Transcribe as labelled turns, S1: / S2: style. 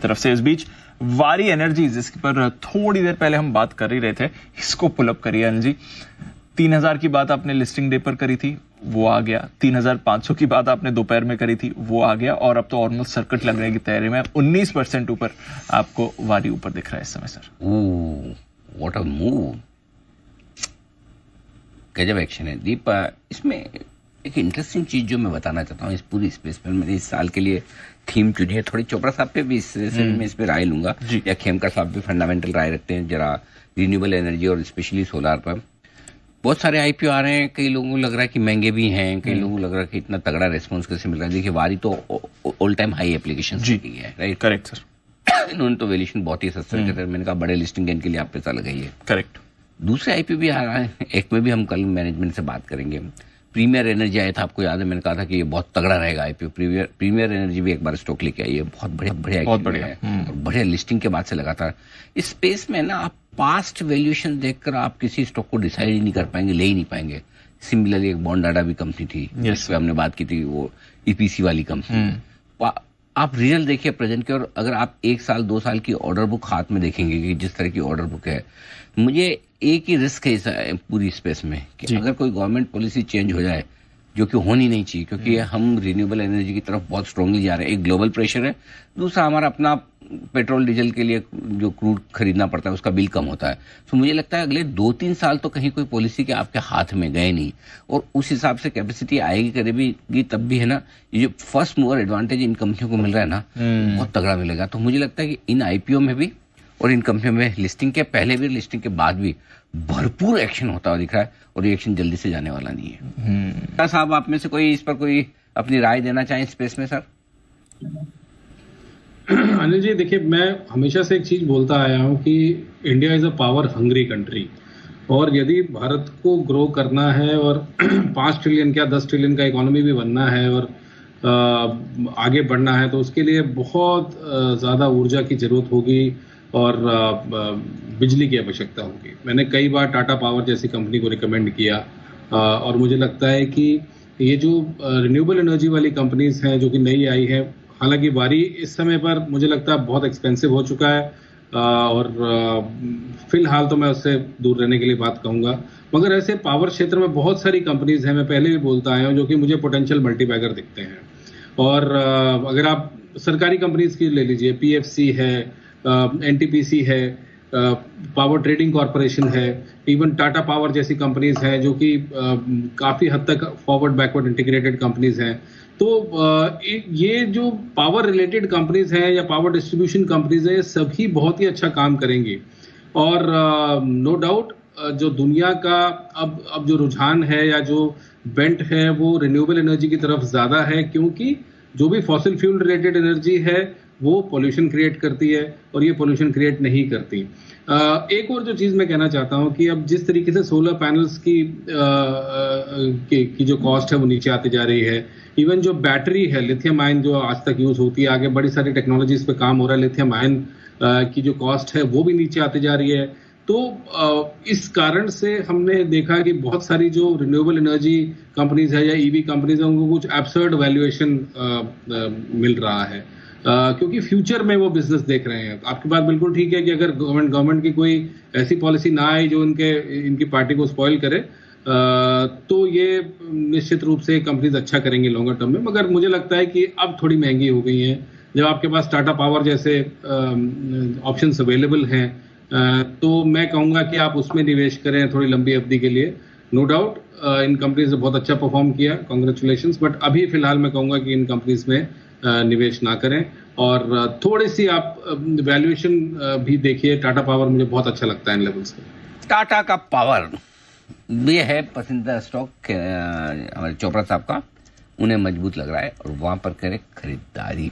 S1: तरफ से। इस बीच वारी एनर्जी जिसके पर थोड़ी देर पहले हम बात कर ही रहे थे, इसको पुल अप करिए अनिल जी। 3000 की बात आपने लिस्टिंग डे पर करी थी, वो आ गया। 3500 की बात आपने दोपहर में करी थी, वो आ गया। और अब तो ऑलमोस्ट सर्किट लगने की तैयारी में 19% ऊपर आपको वारी ऊपर दिख रहा है इस समय सर।
S2: व्हाट अ मूव, गजब एक्शन है दीप। इसमें एक इंटरेस्टिंग चीज जो मैं बताना चाहता हूँ इस पूरी स्पेस में, मैंने इस साल के लिए थीम चुनी है। थोड़ी चोपड़ा साहब पे भी मैं इस पे राय लूंगा, या खेमका साहब भी फंडामेंटल राय रखते हैं जरा रिन्यूएबल एनर्जी और स्पेशली सोलार पर। बहुत सारे आईपीओ आ रहे हैं, कई लोगों को लग रहा है कि महंगे भी हैं, कई लोगों को लग रहा है कि इतना तगड़ा रेस्पॉन्स कैसे मिल रहा है। देखिए वारी तो ऑल टाइम हाई एप्लीकेशन की है, राइट?
S1: Correct sir.
S2: इन्होंने तो वैल्यूएशन बहुत ही सस्ता रखा था। मैंने कहा बड़े लिस्टिंग गेन के लिए आप पैसा लगाइए।
S1: करेक्ट।
S2: दूसरे आईपीओ भी आ रहा है, एक में भी हम कल मैनेजमेंट से बात करेंगे। प्रीमियर एनर्जी आया था, आपको याद है, मैंने कहा था कि ये बहुत तगड़ा रहेगा आईपीओ। प्रीमियर एनर्जी भी एक बार स्टॉक लेके आई है, बहुत बढ़िया है और बढ़िया लिस्टिंग के बाद से लगातार इस स्पेस में ना आप पास्ट वैल्यूएशन देखकर आप किसी स्टॉक को डिसाइड ही नहीं कर पाएंगे, ले ही नहीं पाएंगे। सिमिलरली एक बॉन्डाडा भी कंपनी थी जिस पे हमने बात की थी, वो ईपीसी वाली कंपनी। आप रियल देखिए प्रेजेंट के, और अगर आप 1 साल 2 साल की ऑर्डर बुक हाथ में देखेंगे कि जिस तरह की ऑर्डर बुक है, मुझे एक ही रिस्क है इस पूरी स्पेस में कि अगर कोई गवर्नमेंट पॉलिसी चेंज हो जाए, जो कि होनी नहीं चाहिए, क्योंकि हम रिन्यूएबल एनर्जी की तरफ बहुत स्ट्रांगली जा रहे हैं। एक ग्लोबल प्रेशर है, दूसरा हमारा अपना पेट्रोल डीजल के लिए जो क्रूड खरीदना पड़ता है उसका बिल कम होता है। तो मुझे लगता है अगले 2-3 साल तो कहीं कोई पॉलिसी के आपके हाथ में गए नहीं, और उस हिसाब से कैपेसिटी आएगी करेगी तब भी है ना। ये जो फर्स्ट मूवर एडवांटेज इन कंपनियों को मिल रहा है ना, बहुत तगड़ा मिलेगा। तो मुझे लगता है कि इन आईपीओ में भी और इन कंपनियों में लिस्टिंग के पहले भी लिस्टिंग के बाद भी भरपूर एक्शन होता हुआ दिख रहा है, और ये एक्शन जल्दी से जाने वाला नहीं है। क्या साहब आप में से कोई इस पर कोई अपनी राय देना चाहें स्पेस में? सर
S3: अनिल जी देखिए, मैं हमेशा से एक चीज बोलता आया हूं कि India is a power hungry country, और यदि भारत को ग्रो करना है और 5 ट्रिलियन क्या 10 ट्रिलियन का इकोनॉमी भी बनना है और आगे बढ़ना है, तो उसके लिए बहुत ज़्यादा ऊर्जा की जरूरत होगी और बिजली की आवश्यकता होगी। मैंने कई बार टाटा पावर जैसी कंपनी को रिकमेंड किया, और मुझे लगता है कि ये जो रिन्यूएबल एनर्जी वाली कंपनीज हैं जो कि नई आई है, हालांकि वारी इस समय पर मुझे लगता है बहुत एक्सपेंसिव हो चुका है, और फिलहाल तो मैं उससे दूर रहने के लिए बात कहूँगा। मगर ऐसे पावर क्षेत्र में बहुत सारी कंपनीज हैं, मैं पहले भी बोलता आया हूँ, जो कि मुझे पोटेंशियल मल्टीबैगर दिखते हैं। और अगर आप सरकारी कंपनीज की ले लीजिए, पीएफसी है, एनटीपीसी है, पावर ट्रेडिंग कॉरपोरेशन है, इवन टाटा पावर जैसी कंपनीज हैं जो कि काफ़ी हद तक फॉरवर्ड बैकवर्ड इंटीग्रेटेड कंपनीज हैं। तो ये जो पावर रिलेटेड कंपनीज हैं या पावर डिस्ट्रीब्यूशन कंपनीज हैं, सभी बहुत ही अच्छा काम करेंगी। और नो डाउट जो दुनिया का अब जो रुझान है या जो बेंट है वो रिन्यूएबल एनर्जी की तरफ ज़्यादा है, क्योंकि जो भी फॉसिल फ्यूल रिलेटेड एनर्जी है वो पोल्यूशन क्रिएट करती है और ये पोल्यूशन क्रिएट नहीं करती। एक और जो चीज़ मैं कहना चाहता हूँ कि अब जिस तरीके से सोलर पैनल्स की जो कॉस्ट है वो नीचे आती जा रही है, इवन जो बैटरी है लिथियम आयन जो आज तक यूज़ होती है, आगे बड़ी सारी टेक्नोलॉजीज पे काम हो रहा है, लिथियम आयन की जो कॉस्ट है वो भी नीचे आती जा रही है। तो इस कारण से हमने देखा कि बहुत सारी जो रिन्यूएबल एनर्जी कंपनीज है या ईवी कंपनीज है, उनको कुछ एब्सर्ड वैल्यूएशन मिल रहा है, क्योंकि फ्यूचर में वो बिजनेस देख रहे हैं। आपकी बात बिल्कुल ठीक है कि अगर गवर्नमेंट की कोई ऐसी पॉलिसी ना आए जो इनकी पार्टी को स्पॉइल करे, तो ये निश्चित रूप से कंपनीज अच्छा करेंगे लॉन्गर टर्म में। मगर मुझे लगता है कि अब थोड़ी महंगी हो गई हैं। जब आपके पास टाटा पावर जैसे ऑप्शंस अवेलेबल हैं, तो मैं कहूँगा कि आप उसमें निवेश करें थोड़ी लंबी अवधि के लिए। नो डाउट इन कंपनीज ने बहुत अच्छा परफॉर्म किया, कॉन्ग्रेचुलेशंस, बट अभी फिलहाल मैं कहूँगा कि इन कंपनीज में निवेश ना करें, और थोड़ी सी आप वैल्यूएशन भी देखिए। टाटा पावर मुझे बहुत अच्छा लगता है इन लेवल्स पे।
S2: टाटा का पावर ये है पसंदीदा स्टॉक हमारे चोपड़ा साहब का, उन्हें मजबूत लग रहा है और वहां पर करें खरीदारी।